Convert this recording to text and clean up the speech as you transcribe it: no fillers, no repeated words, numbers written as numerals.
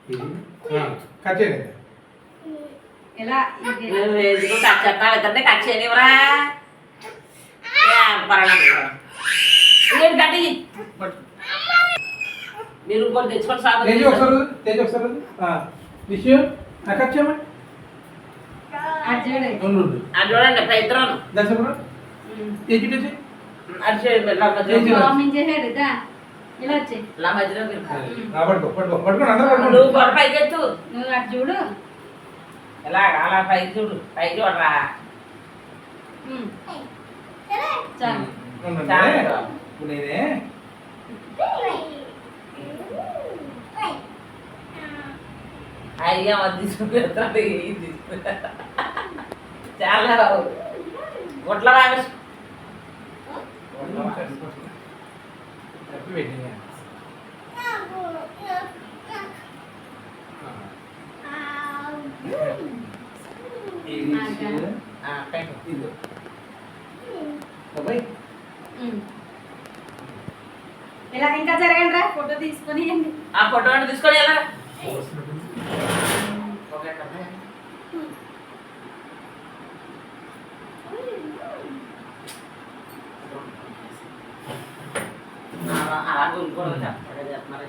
Cut చేయండి. ఎలా cut cut చేయనివరా కట్టి మీరు ఇంకోటి తెచ్చుకొని సాగు తేజ ఒకసారి తేజ ఒకసారి విషయం కట్ చేయమా చూడండి ప్రయత్నం దర్శకుడు తేజ తెచ్చి అది చేయండి ఇలా వచ్చాయి ఇలా మధ్యలో మీరు పట్టుకోండి అందరూ పట్టుకోండి. నువ్వు గొడవ పైకి ఎత్తు నువ్వు అటు చూడు ఎలా అలా పైకి చూడు పైకి చూడరా చాలు ఉండండి. ఇప్పుడు నేనే అయ్యా తీసుకుని చాలా గుట్ల రావేసి హ్యాపీ వెడ్డింగ్. ఇలా ఇంకా జరగండి రా ఫోటో తీసుకొని ఆ ఫోటో తీసుకొని ఎలా అలా కొనుక్కోవడం చెప్పాలి చెప్పాలి